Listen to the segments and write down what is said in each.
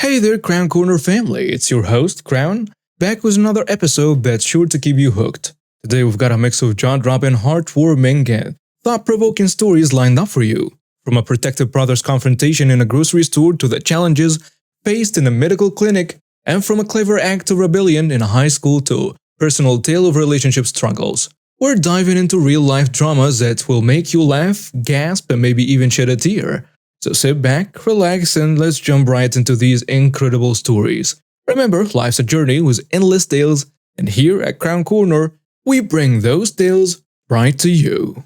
Hey there, Crown Corner family, it's your host, Crown, back with another episode that's sure to keep you hooked. Today we've got a mix of jaw-dropping, heartwarming, and thought-provoking stories lined up for you. From a protective brother's confrontation in a grocery store to the challenges faced in a medical clinic, and from a clever act of rebellion in a high school to a personal tale of relationship struggles. We're diving into real-life dramas that will make you laugh, gasp, and maybe even shed a tear. So sit back, relax, and let's jump right into these incredible stories. Remember, life's a journey with endless tales, and here at Crown Corner, we bring those tales right to you.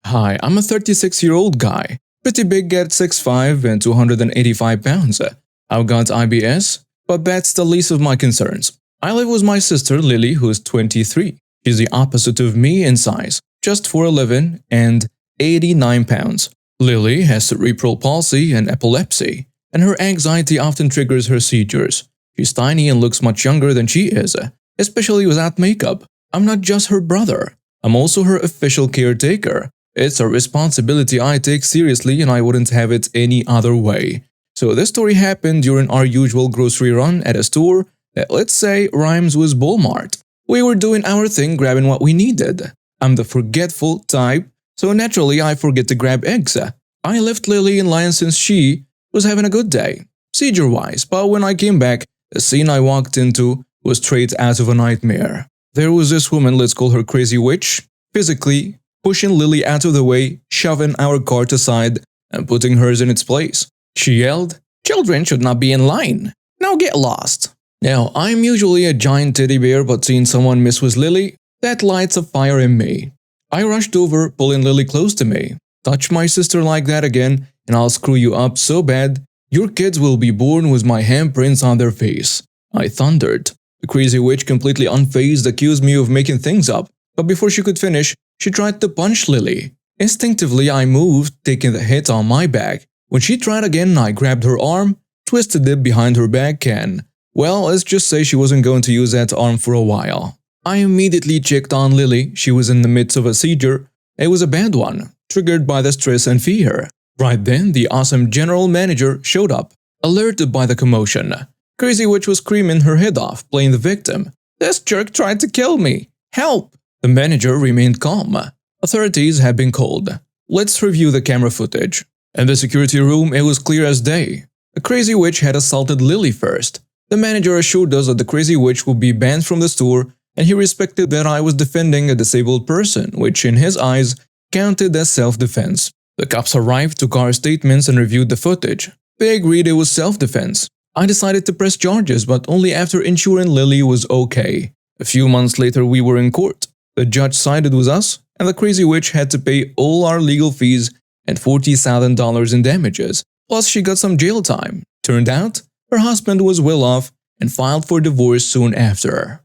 Hi, I'm a 36-year-old guy, pretty big at 6'5" and 285 pounds. I've got IBS, but that's the least of my concerns. I live with my sister Lily, who's 23. She's the opposite of me in size, just 4'11" and 89 pounds. Lily has cerebral palsy and epilepsy, and her anxiety often triggers her seizures. She's tiny and looks much younger than she is, especially without makeup. I'm not just her brother, I'm also her official caretaker. It's a responsibility I take seriously, and I wouldn't have it any other way. So this story happened during our usual grocery run at a store that, let's say, rhymes with Walmart. We were doing our thing, grabbing what we needed. I'm the forgetful type, so naturally I forget to grab eggs. I left Lily in line since she was having a good day, seizure-wise, but when I came back, the scene I walked into was straight out of a nightmare. There was this woman, let's call her Crazy Witch, physically pushing Lily out of the way, shoving our cart aside, and putting hers in its place. She yelled, "Children should not be in line. Now get lost." Now, I'm usually a giant teddy bear, but seeing someone mess with Lily, that lights a fire in me. I rushed over, pulling Lily close to me. "Touch my sister like that again, and I'll screw you up so bad, your kids will be born with my handprints on their face," I thundered. The Crazy Witch, completely unfazed, accused me of making things up, but before she could finish, she tried to punch Lily. Instinctively, I moved, taking the hit on my back. When she tried again, I grabbed her arm, twisted it behind her back, and, well, let's just say she wasn't going to use that arm for a while. I immediately checked on Lily. She was in the midst of a seizure. It was a bad one, triggered by the stress and fear. Right then, the awesome general manager showed up, alerted by the commotion. Crazy Witch was screaming her head off, playing the victim. "This jerk tried to kill me! Help!" The manager remained calm. Authorities had been called. Let's review the camera footage. In the security room, it was clear as day. The Crazy Witch had assaulted Lily first. The manager assured us that the Crazy Witch would be banned from the store, and he respected that I was defending a disabled person, which in his eyes counted as self-defense. The cops arrived, took our statements, and reviewed the footage. They agreed it was self-defense. I decided to press charges, but only after ensuring Lily was okay. A few months later, we were in court. The judge sided with us, and the Crazy Witch had to pay all our legal fees and $40,000 in damages. Plus, she got some jail time. Turned out, her husband was well off and filed for divorce soon after.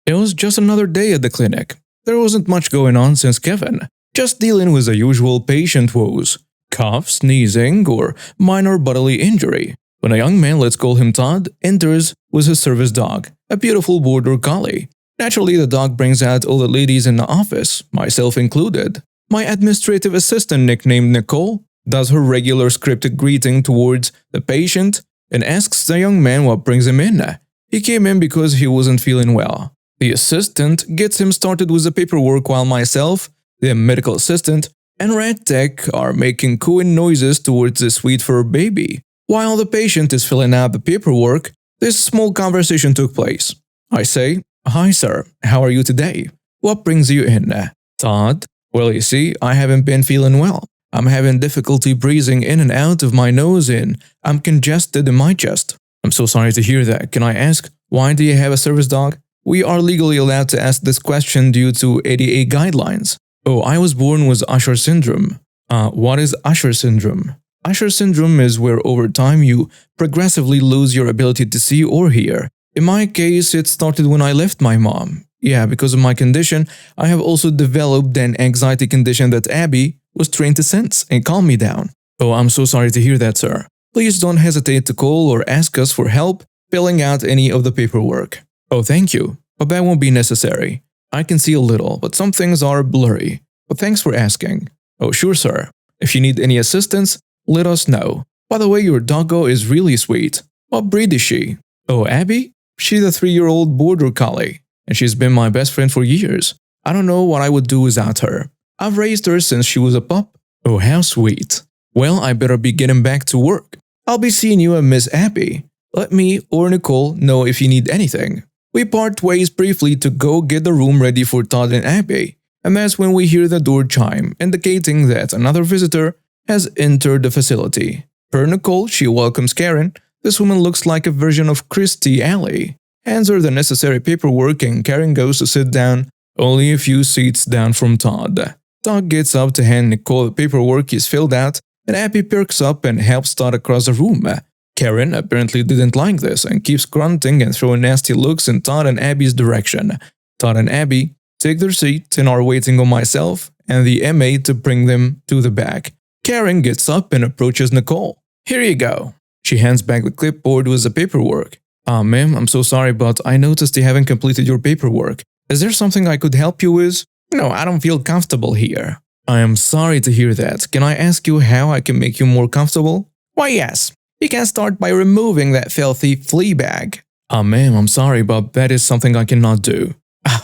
It was just another day at the clinic. There wasn't much going on since Kevin, just dealing with the usual patient woes, cough, sneezing, or minor bodily injury. When a young man, let's call him Todd, enters with his service dog, a beautiful border collie. Naturally, the dog brings out all the ladies in the office, myself included. My administrative assistant, nicknamed Nicole, does her regular scripted greeting towards the patient and asks the young man what brings him in. He came in because he wasn't feeling well. The assistant gets him started with the paperwork while myself, the medical assistant, and Red Tech are making cooing noises towards the sweet fur baby. While the patient is filling out the paperwork, this small conversation took place. I say, "Hi sir, how are you today? What brings you in?" "Todd, well you see, I haven't been feeling well. I'm having difficulty breathing in and out of my nose and I'm congested in my chest." "I'm so sorry to hear that. Can I ask, why do you have a service dog?" "We are legally allowed to ask this question due to ADA guidelines." "Oh, I was born with Usher syndrome." What is Usher syndrome?" Usher syndrome is where over time you progressively lose your ability to see or hear. In my case, it started when I left my mom. Yeah, because of my condition, I have also developed an anxiety condition that Abby was trained to sense and calm me down. "Oh, I'm so sorry to hear that, sir. Please don't hesitate to call or ask us for help filling out any of the paperwork." "Oh, thank you, but that won't be necessary. I can see a little, but some things are blurry. But thanks for asking." "Oh, sure, sir. If you need any assistance, let us know. By the way, your doggo is really sweet. What breed is she? Oh, Abby? She's a 3-year-old border collie, and she's been my best friend for years. I don't know what I would do without her. I've raised her since she was a pup. Oh, how sweet. Well, I better be getting back to work. I'll be seeing you and Miss Abby. Let me or Nicole know if you need anything. We part ways briefly to go get the room ready for Todd and Abby, and that's when we hear the door chime, indicating that another visitor has entered the facility. Per Nicole, she welcomes Karen. This woman looks like a version of Christy Alley. Hands her the necessary paperwork and Karen goes to sit down, only a few seats down from Todd. Todd gets up to hand Nicole the paperwork he's filled out, and Abby perks up and helps Todd across the room. Karen apparently didn't like this and keeps grunting and throwing nasty looks in Todd and Abby's direction. Todd and Abby take their seats and are waiting on myself and the MA to bring them to the back. Karen gets up and approaches Nicole. Here you go. She hands back the clipboard with the paperwork. Ma'am, I'm so sorry, but I noticed you haven't completed your paperwork. Is there something I could help you with? No, I don't feel comfortable here. I am sorry to hear that. Can I ask you how I can make you more comfortable? Why, yes. You can start by removing that filthy flea bag. Ma'am, I'm sorry, but that is something I cannot do.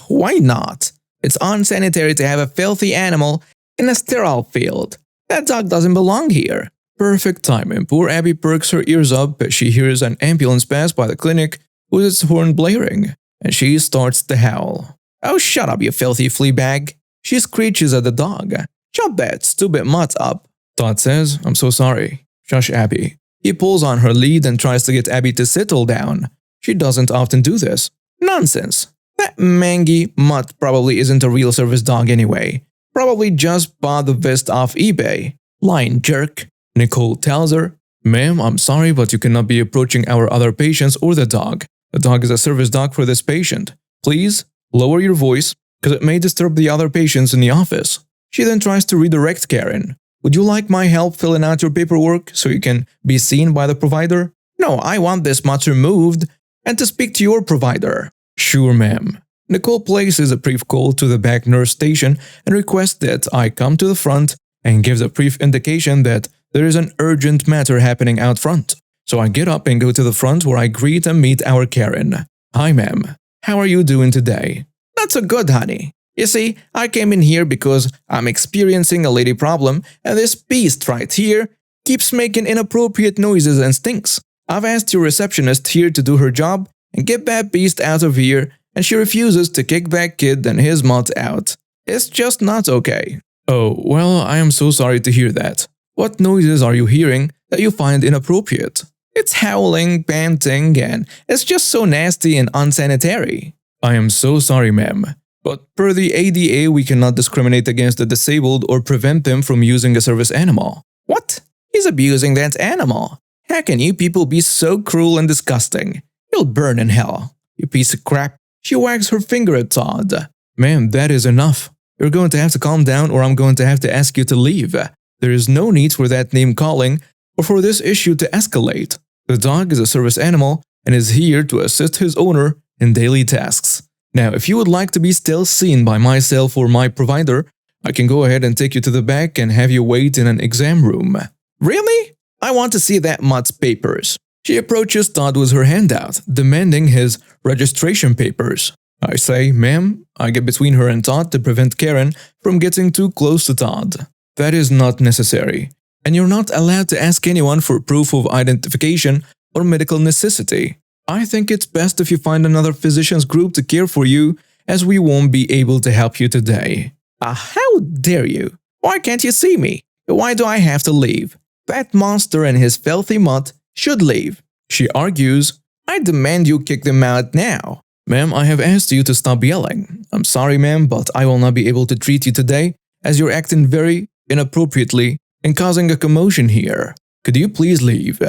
Why not? It's unsanitary to have a filthy animal in a sterile field. That dog doesn't belong here. Perfect timing. Poor Abby perks her ears up as she hears an ambulance pass by the clinic with its horn blaring, and she starts to howl. Oh, shut up, you filthy flea bag. She screeches at the dog. Shut that stupid mutt up. Todd says, I'm so sorry. Shush, Abby. He pulls on her lead and tries to get Abby to settle down. She doesn't often do this. Nonsense. That mangy mutt probably isn't a real service dog anyway. Probably just bought the vest off eBay. Lying jerk. Nicole tells her, Ma'am, I'm sorry, but you cannot be approaching our other patients or the dog. The dog is a service dog for this patient. Please, lower your voice, because it may disturb the other patients in the office. She then tries to redirect Karen. Would you like my help filling out your paperwork so you can be seen by the provider? No, I want this mutt removed and to speak to your provider. Sure, ma'am. Nicole places a brief call to the back nurse station and requests that I come to the front and gives a brief indication that there is an urgent matter happening out front. So I get up and go to the front where I greet and meet our Karen. Hi, ma'am. How are you doing today? Not so good, honey. You see, I came in here because I'm experiencing a lady problem, and this beast right here keeps making inappropriate noises and stinks. I've asked your receptionist here to do her job and get that beast out of here, and she refuses to kick that kid and his mutt out. It's just not okay. Oh, well, I am so sorry to hear that. What noises are you hearing that you find inappropriate? It's howling, panting, and it's just so nasty and unsanitary. I am so sorry, ma'am. But per the ADA, we cannot discriminate against the disabled or prevent them from using a service animal. What? He's abusing that animal. How can you people be so cruel and disgusting? You'll burn in hell, you piece of crap. She wags her finger at Todd. Ma'am, that is enough. You're going to have to calm down or I'm going to have to ask you to leave. There is no need for that name calling or for this issue to escalate. The dog is a service animal and is here to assist his owner in daily tasks. Now, if you would like to be still seen by myself or my provider, I can go ahead and take you to the back and have you wait in an exam room. Really? I want to see that mutt's papers. She approaches Todd with her hand out, demanding his registration papers. I say, ma'am, I get between her and Todd to prevent Karen from getting too close to Todd. That is not necessary, and you're not allowed to ask anyone for proof of identification or medical necessity. I think it's best if you find another physician's group to care for you, as we won't be able to help you today. How dare you? Why can't you see me? Why do I have to leave? That monster and his filthy mutt should leave. She argues, I demand you kick them out now. Ma'am, I have asked you to stop yelling. I'm sorry, ma'am, but I will not be able to treat you today, as you're acting very inappropriately and causing a commotion here. Could you please leave?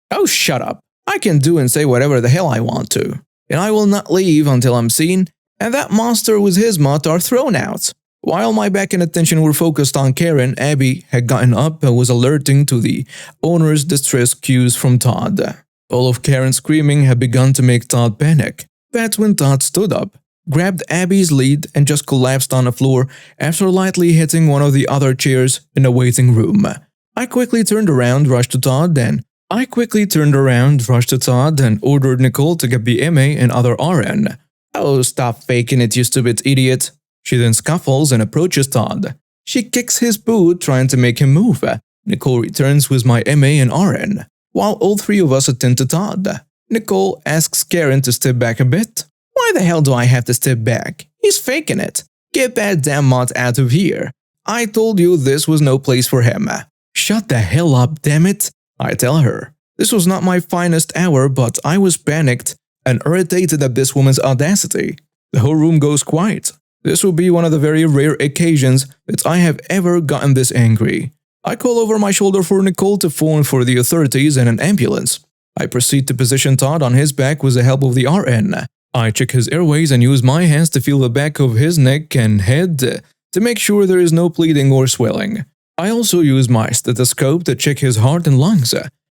Oh, shut up. I can do and say whatever the hell I want to, and I will not leave until I'm seen and that monster with his mutt are thrown out. While my back and attention were focused on Karen, Abby had gotten up and was alerting to the owner's distress cues from Todd. All of Karen's screaming had begun to make Todd panic. That's when Todd stood up, grabbed Abby's lead and just collapsed on the floor after lightly hitting one of the other chairs in the waiting room. I quickly turned around, rushed to Todd, and ordered Nicole to get the MA and other RN. "Oh, stop faking it, you stupid idiot." She then scuffles and approaches Todd. She kicks his boot, trying to make him move. Nicole returns with my MA and RN, while all three of us attend to Todd. Nicole asks Karen to step back a bit. "Why the hell do I have to step back? He's faking it. Get that damn mutt out of here. I told you this was no place for him." "Shut the hell up, damn it," I tell her. This was not my finest hour, but I was panicked and irritated at this woman's audacity. The whole room goes quiet. This will be one of the very rare occasions that I have ever gotten this angry. I call over my shoulder for Nicole to phone for the authorities and an ambulance. I proceed to position Todd on his back with the help of the RN. I check his airways and use my hands to feel the back of his neck and head to make sure there is no bleeding or swelling. I also use my stethoscope to check his heart and lungs.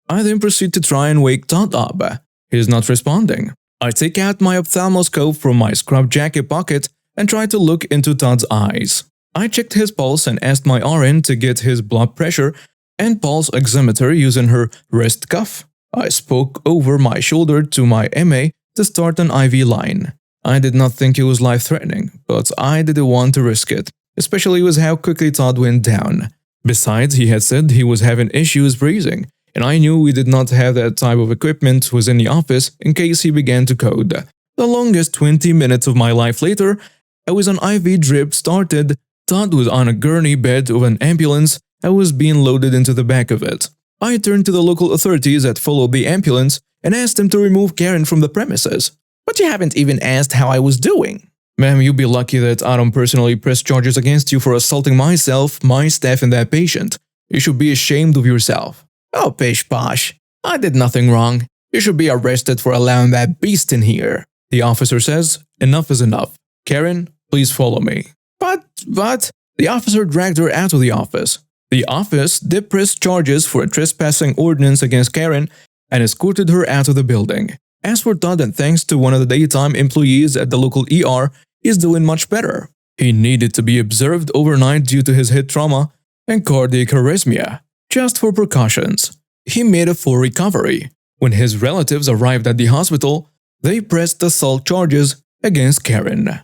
I then proceed to try and wake Todd up. He is not responding. I take out my ophthalmoscope from my scrub jacket pocket and try to look into Todd's eyes. I checked his pulse and asked my RN to get his blood pressure and pulse oximeter using her wrist cuff. I spoke over my shoulder to my MA to start an IV line. I did not think it was life-threatening, but I didn't want to risk it, especially with how quickly Todd went down. Besides, he had said he was having issues breathing, and I knew we did not have that type of equipment within the office in case he began to code. The longest 20 minutes of my life later, as an IV drip started, Todd was on a gurney bed of an ambulance and was being loaded into the back of it. I turned to the local authorities that followed the ambulance and asked them to remove Karen from the premises. "But you haven't even asked how I was doing." "Ma'am, you'd be lucky that I don't personally press charges against you for assaulting myself, my staff, and that patient. You should be ashamed of yourself." "Oh, pish posh. I did nothing wrong. You should be arrested for allowing that beast in here." The officer says, "Enough is enough. Karen, please follow me." But, the officer dragged her out of the office. The office did press charges for a trespassing ordinance against Karen and escorted her out of the building. As for Todd, and thanks to one of the daytime employees at the local ER, he's doing much better. He needed to be observed overnight due to his head trauma and cardiac arrhythmia, just for precautions. He made a full recovery. When his relatives arrived at the hospital, they pressed assault charges against Karen.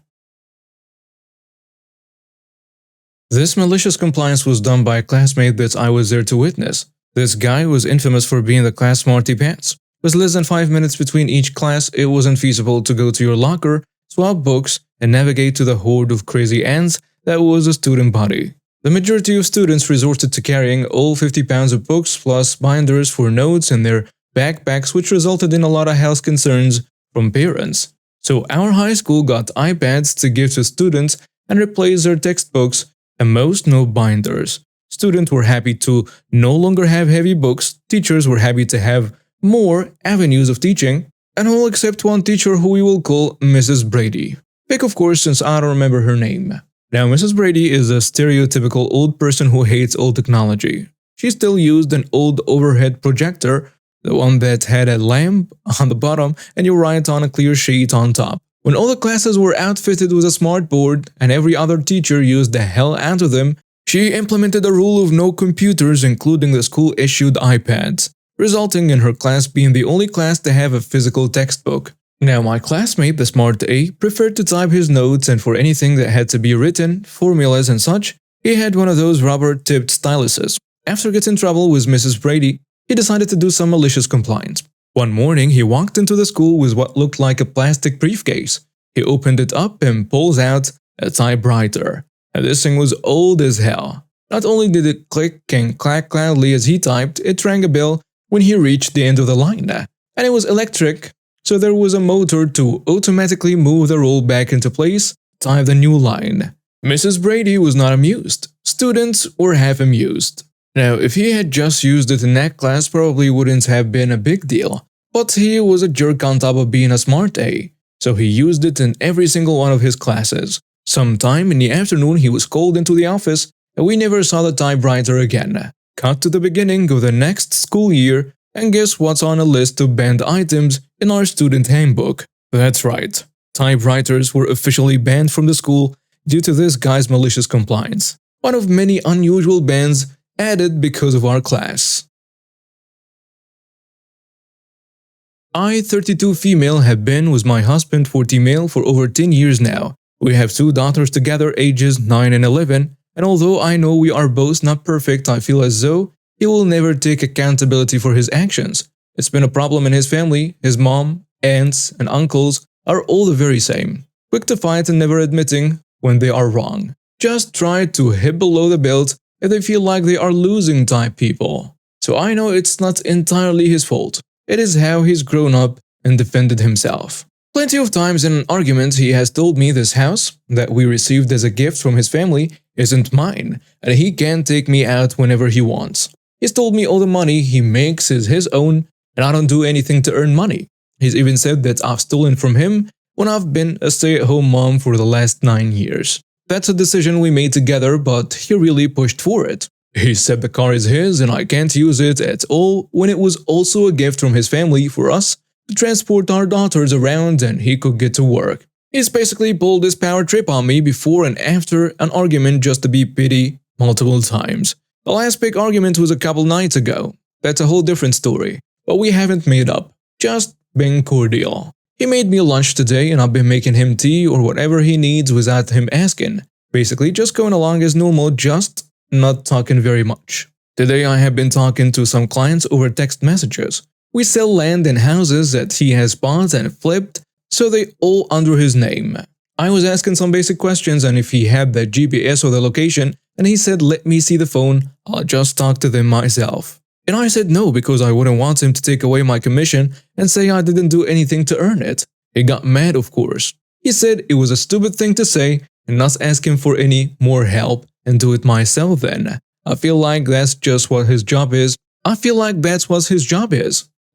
This malicious compliance was done by a classmate that I was there to witness. This guy was infamous for being the class smarty pants. With less than 5 minutes between each class, it wasn't feasible to go to your locker, swap books, and navigate to the horde of crazy ants that was the student body. The majority of students resorted to carrying all 50 pounds of books plus binders for notes in their backpacks, which resulted in a lot of health concerns from parents. So our high school got iPads to give to students and replace their textbooks, and most no binders. Students were happy to no longer have heavy books, teachers were happy to have more avenues of teaching, and all except one teacher who we will call Mrs. Brady. Pick, of course, since I don't remember her name. Now, Mrs. Brady is a stereotypical old person who hates old technology. She still used an old overhead projector, the one that had a lamp on the bottom and you write on a clear sheet on top. When all the classes were outfitted with a smart board and every other teacher used the hell out of them, she implemented a rule of no computers, including the school-issued iPads, resulting in her class being the only class to have a physical textbook. Now, my classmate, the smart A, preferred to type his notes, and for anything that had to be written, formulas and such, he had one of those rubber-tipped styluses. After getting in trouble with Mrs. Brady, he decided to do some malicious compliance. One morning, he walked into the school with what looked like a plastic briefcase. He opened it up and pulls out a typewriter. And this thing was old as hell. Not only did it click and clack loudly as he typed, it rang a bell when he reached the end of the line. And it was electric, so there was a motor to automatically move the roll back into place, type the new line. Mrs. Brady was not amused. Students were half amused. Now, if he had just used it in that class, probably wouldn't have been a big deal. But he was a jerk on top of being a smart A, so he used it in every single one of his classes. Sometime in the afternoon, he was called into the office, and we never saw the typewriter again. Cut to the beginning of the next school year, and guess what's on a list of banned items in our student handbook? That's right, Typewriters were officially banned from the school due to this guy's malicious compliance. One of many unusual bans added because of our class. I, 32 female, have been with my husband, 40 male, for over 10 years now. We have 2 daughters together, ages 9 and 11, and although I know we are both not perfect, I feel as though he will never take accountability for his actions. It's been a problem in his family. His mom, aunts, and uncles are all the very same. Quick to fight and never admitting when they are wrong. Just try to hit below the belt if they feel like they are losing type people. So I know it's not entirely his fault. It is how he's grown up and defended himself. Plenty of times in an argument he has told me this house that we received as a gift from his family isn't mine and he can take me out whenever he wants. He's told me all the money he makes is his own and I don't do anything to earn money. He's even said that I've stolen from him when I've been a stay-at-home mom for the last 9 years. That's a decision we made together, but he really pushed for it. He said the car is his and I can't use it at all when it was also a gift from his family for us to transport our daughters around and he could get to work. He's basically pulled this power trip on me before and after an argument just to be petty multiple times. The last big argument was a couple nights ago. That's a whole different story. But we haven't made up, just being cordial. He made me lunch today and I've been making him tea or whatever he needs without him asking. Basically just going along as normal, just not talking very much. Today I have been talking to some clients over text messages. We sell land and houses that he has bought and flipped, so they all under his name. I was asking some basic questions and if he had the GPS or the location, and he said let me see the phone, I'll just talk to them myself. And I said no because I wouldn't want him to take away my commission and say I didn't do anything to earn it. He got mad, of course. He said it was a stupid thing to say and not ask him for any more help and do it myself then. I feel like that's just what his job is.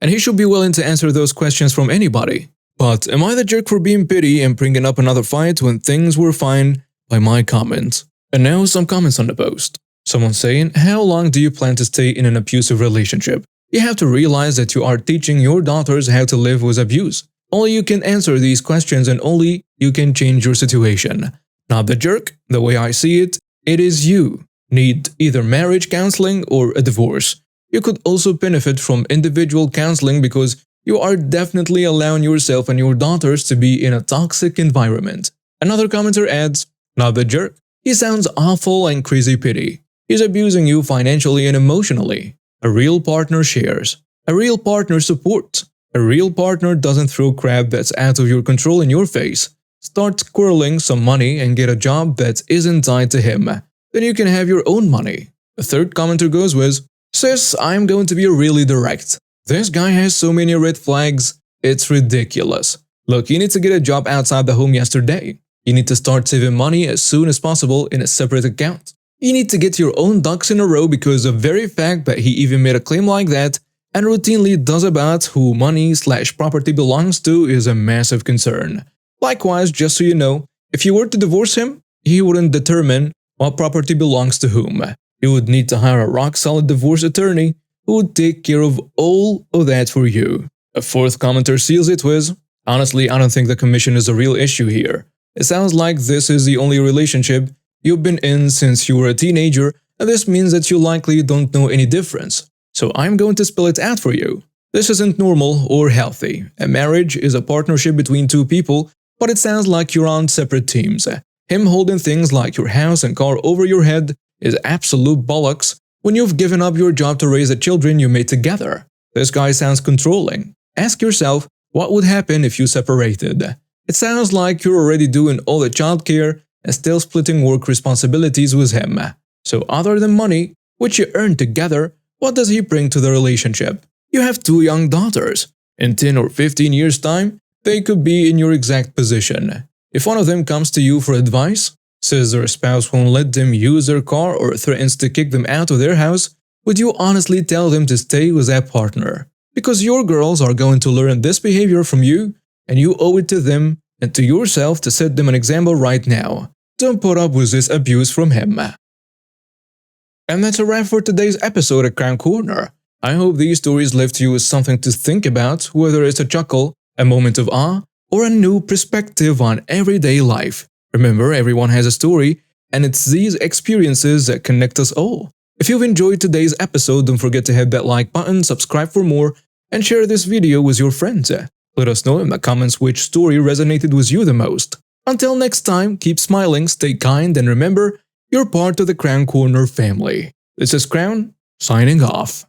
And he should be willing to answer those questions from anybody. But am I the jerk for being petty and bringing up another fight when things were fine by my comment? And now some comments on the post. Someone saying, how long do you plan to stay in an abusive relationship? You have to realize that you are teaching your daughters how to live with abuse. Only you can answer these questions and only you can change your situation. Not the jerk, the way I see it, it is you. Need either marriage counseling or a divorce. You could also benefit from individual counseling because you are definitely allowing yourself and your daughters to be in a toxic environment. Another commenter adds, not the jerk, he sounds awful and crazy pity. He's abusing you financially and emotionally. A real partner shares. A real partner supports. A real partner doesn't throw crap that's out of your control in your face. Start squirreling some money and get a job that isn't tied to him. Then you can have your own money. A third commenter goes with, sis, I'm going to be really direct. This guy has so many red flags, it's ridiculous. Look, you need to get a job outside the home yesterday. You need to start saving money as soon as possible in a separate account. You need to get your own ducks in a row because the very fact that he even made a claim like that and routinely does about who money/property belongs to is a massive concern. Likewise, just so you know, if you were to divorce him, he wouldn't determine what property belongs to whom. You would need to hire a rock-solid divorce attorney who would take care of all of that for you. A fourth commenter seals it with, honestly, I don't think the commission is a real issue here. It sounds like this is the only relationship you've been in since you were a teenager, and this means that you likely don't know any difference. So I'm going to spell it out for you. This isn't normal or healthy. A marriage is a partnership between two people, but it sounds like you're on separate teams. Him holding things like your house and car over your head is absolute bollocks when you've given up your job to raise the children you made together. This guy sounds controlling. Ask yourself, what would happen if you separated? It sounds like you're already doing all the childcare and still splitting work responsibilities with him. So other than money, which you earned together, what does he bring to the relationship? You have 2 young daughters. In 10 or 15 years' time, they could be in your exact position. If one of them comes to you for advice, says their spouse won't let them use their car or threatens to kick them out of their house, would you honestly tell them to stay with that partner? Because your girls are going to learn this behavior from you, and you owe it to them and to yourself to set them an example right now. Don't put up with this abuse from him. And that's a wrap for today's episode of K-Korner. I hope these stories left you with something to think about, whether it's a chuckle, a moment of awe, or a new perspective on everyday life. Remember, everyone has a story, and it's these experiences that connect us all. If you've enjoyed today's episode, don't forget to hit that like button, subscribe for more, and share this video with your friends. Let us know in the comments which story resonated with you the most. Until next time, keep smiling, stay kind, and remember, you're part of the K-Korner family. This is Crown, signing off.